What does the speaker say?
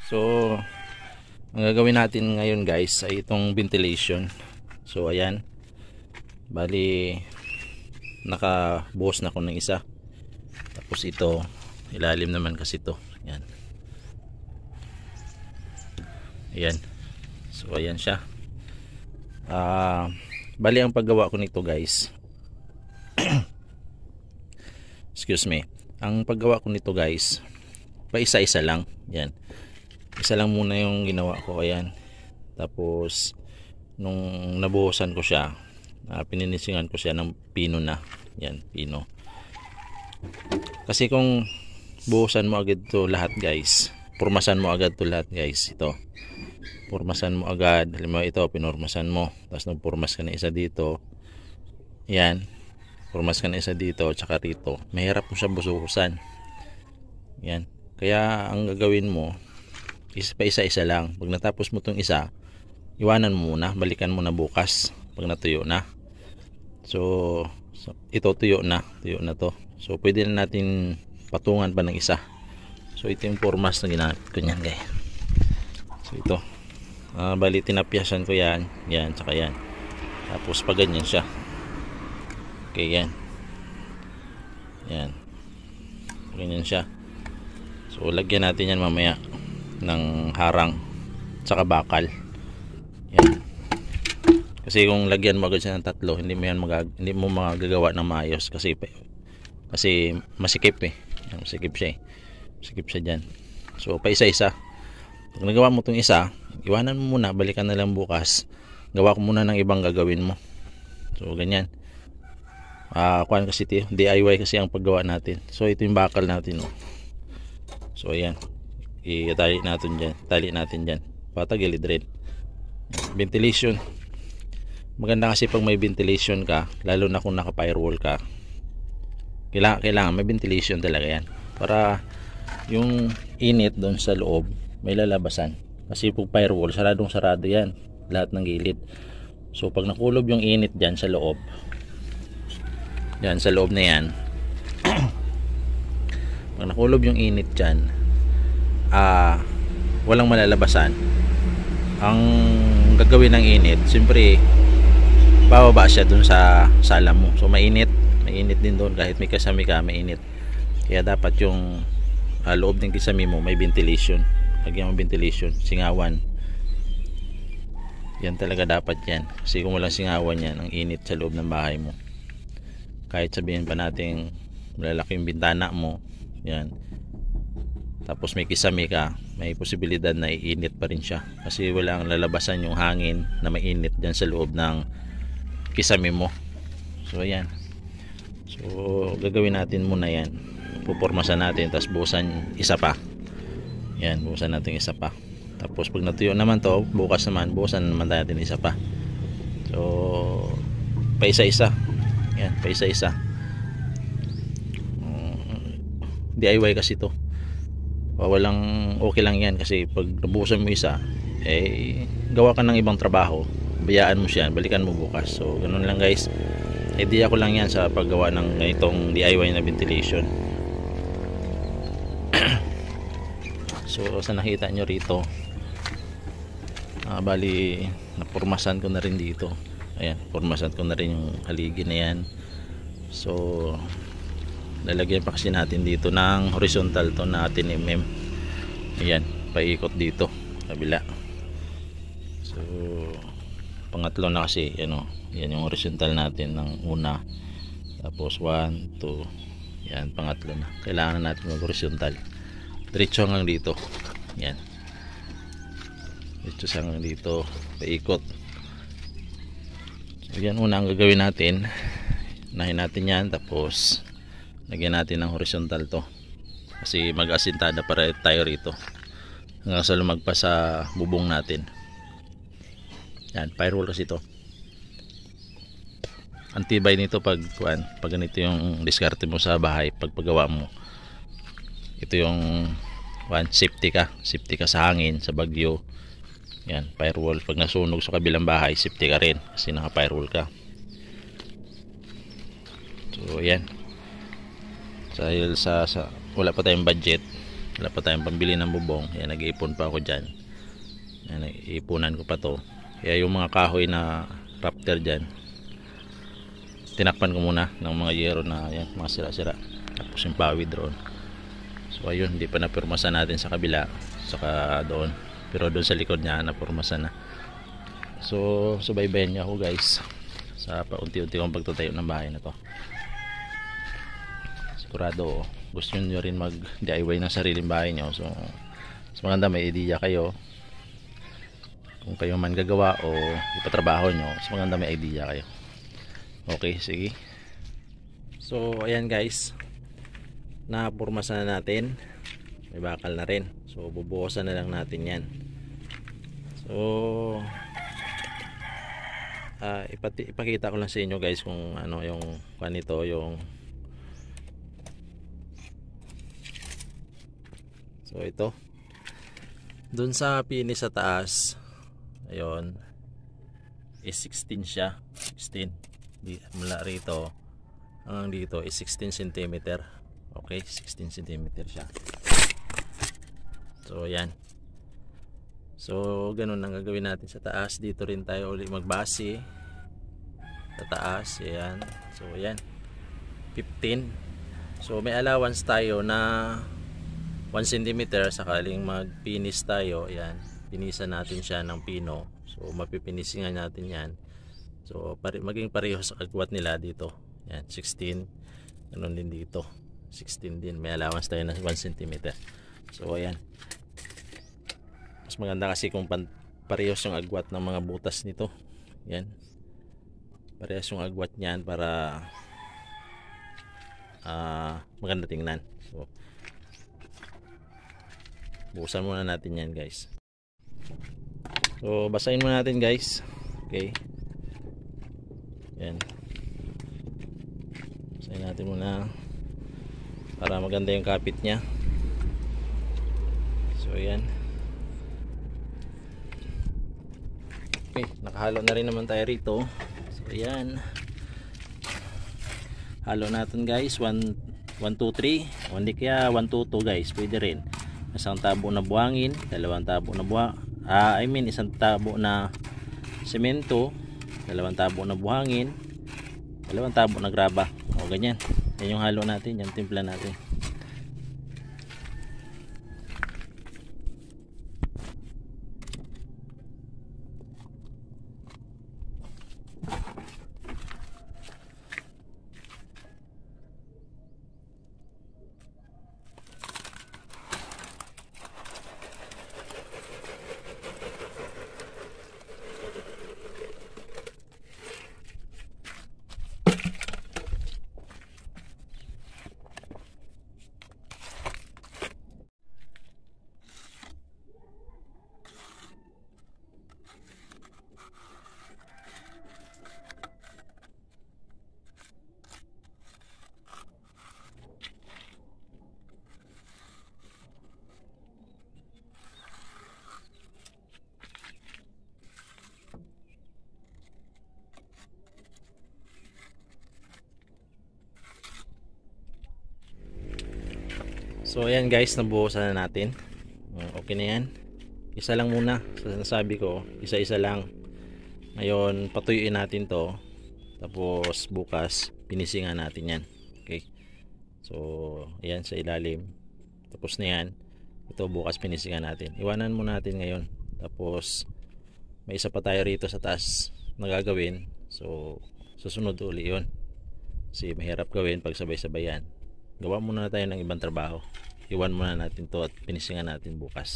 So, ang gagawin natin ngayon guys ay itong ventilation. So, ayan. Bali, nakabuhos na ko ng isa. Tapos ito, ilalim naman kasi ito. Ayan. Ayan. So, ayan siya. Bali, ang paggawa ko nito guys. Excuse me. Ang paggawa ko nito guys, pa isa-isa lang. Ayan. Isa lang muna yung ginawa ko. Ayan. Tapos nung nabuhusan ko siya, pininisingan ko siya ng pino na. Yan, pino. Kasi kung buhusan mo agad to lahat guys, purmasan mo agad to lahat guys. Ito, purmasan mo agad. Halimbawa ito, pinurmasan mo, tapos nagpurmas ka na isa dito. Yan, purmas ka na isa dito, tsaka rito. Mahirap mo siya buhusan. Yan, kaya ang gagawin mo pa isa-isa lang. Pag natapos mo tong isa, iwanan mo muna, balikan mo na bukas pag natuyo na. So ito tuyo na to. So pwede na natin patungan pa ng isa. So ito yung formas na ginamit ko niyan guys. So ito, bali tinapyasan ko yan, tsaka yan. Tapos pag ganyan siya. Okay, yan. Ganyan siya. So lagyan natin yan mamaya ng harang tsaka bakal. Yan. Kasi kung lagyan mo agad siya ng tatlo, hindi mo magagawa ng maayos kasi masikip Yan, masikip siya dyan. So pa isa-isa. Pag nagawa mo itong isa, iwanan mo muna, balikan na lang bukas. Gawa ko muna ng ibang gagawin mo. So ganyan. Kuan kasi DIY kasi ang paggawa natin. So ito yung bakal natin. So ayan. Itali natin dyan patagilid rin. Ventilation, maganda kasi pag may ventilation ka, lalo na kung naka firewall ka, kailangan may ventilation talaga yan para yung init doon sa loob may lalabasan. Kasi pag firewall, sarado yan lahat ng gilid. So pag nakulob yung init dyan sa loob, na yan pag nakulob yung init dyan, walang malalabasan. Ang gagawin ng init, siyempre bababa siya dun sa sala mo. So mainit din doon, kahit may kasami ka, mainit. Kaya dapat yung loob ng kisami mo may ventilation. Lagyan mo ventilation, singawan. Yan talaga dapat yan. Kasi kung walang singawan yan, ang init sa loob ng bahay mo. Kahit sabihin pa natin malalaki yung bintana mo, yan, tapos may kisame ka, may posibilidad na iinit pa rin siya kasi walang lalabasan yung hangin na mainit dyan sa loob ng kisame mo. So ayan. So gagawin natin muna yan, pupurmasan natin, tapos buhusan isa pa. Yan, buhusan natin isa pa. Tapos pag natuyo naman to, bukas naman buhusan naman natin isa pa. So pa isa-isa. Yan, pa isa-isa. DIY kasi to. Walang okay lang yan kasi pag nabuhusan mo isa, gawa ka ng ibang trabaho, bayaan mo siya, balikan mo bukas. So ganun lang guys, idea ko lang yan sa paggawa ng itong DIY na ventilation. So sa nakita nyo rito, bali napurmasan ko na rin dito. Ayan, purmasan ko na rin yung haligi na yan. So lalagyan pa kasi natin dito ng horizontal to na 10 mm. Ayan, paikot dito kabila. So pangatlo na kasi yan yung horizontal natin ng una. Tapos 1, 2, yan, pangatlo na. Kailangan natin mag horizontal diretso hanggang dito. Yan, diretso hanggang dito, paikot. So yan, una ang gagawin natin, unahin natin yan, tapos lagyan natin ng horizontal to kasi mag-asintada para tayo rito hanggang sa lumagpas sa bubong natin. Yan, firewall kasi to. Antibay nito pag ganito yung diskarte mo sa bahay, pag paggawa mo. Ito yung safety ka sa hangin, sa bagyo. Yan, firewall. Pag nasunog sa kabilang bahay, safety ka rin kasi naka firewall ka. So yan, dahil sa wala pa tayong budget, wala pa tayong pambili ng bubong. Yan, nag-iipon pa ako dyan. Yan, nag-iipunan ko pa to. Kaya yung mga kahoy na raptor dyan, tinakpan ko muna ng mga yero na yan, mga sira-sira. Tapos yung pawid doon. So ayun, hindi pa napurmasan natin sa kabila, saka doon. Pero doon sa likod niya napurmasan na. So subaybayan niyo ako guys sa paunti-unti kong pagtatayo ng bahay na to. Sigurado gusto nyo rin mag DIY ng sariling bahay nyo. So mas maganda may idea kayo kung kayo man gagawa o ipatrabaho nyo. Mas maganda may idea kayo. Okay, sige. So ayan guys, napurmasan na natin. May bakal na rin. So bubuhusan na lang natin yan. So ipakita ko lang sa inyo guys kung ano yung kanito, yung so ito dun sa finish sa taas, ayun is 16 siya, 16 mula rito hanggang dito is 16 cm. Okay, 16 cm siya. So yan, so ganun ang gagawin natin sa taas. Dito rin tayo ulit magbase sa taas. Ayan, so yan 15. So may allowance tayo na 1 cm sakaling mag finish tayo. Ayan, pinisan natin siya ng pino. So mapipinisingan natin yan. So maging pareho sa agwat nila dito. Yan 16, ganun din dito 16 din, may allowance tayo na 1 cm. So ayan, mas maganda kasi kung parehas yung agwat ng mga butas nito. Yan, parehas yung agwat niyan para maganda tingnan. So buhusan muna natin yan guys. So basahin muna natin guys. Okay, yan, basahin natin muna para maganda yung kapit nya. So yan, okay, nakahalo na rin naman tayo rito. So yan, halo natin guys, 1, 2, 3, o hindi kaya 1, 2, 2 guys, pwede rin. Isang tabo na buhangin, dalawang tabo na isang tabo na semento, dalawang tabo na buhangin, dalawang tabo na graba. O ganyan, yan yung halo natin, yung timpla natin. So ayan guys, nabuhusan na natin. Okay na yan. Isa lang muna. Sabi ko, isa-isa lang. Ngayon, patuyuin natin to. Tapos bukas, pinisingan natin yan. Okay. So, ayan sa ilalim. Tapos na yan. Ito bukas pinisingan natin. Iwanan muna natin ngayon. Tapos, may isa pa tayo rito sa taas na gagawin. So, susunod uli yun. Kasi mahirap gawin pag sabay-sabay yan. Gawa muna tayo ng ibang trabaho. Iwan muna natin to at pinisingan natin bukas.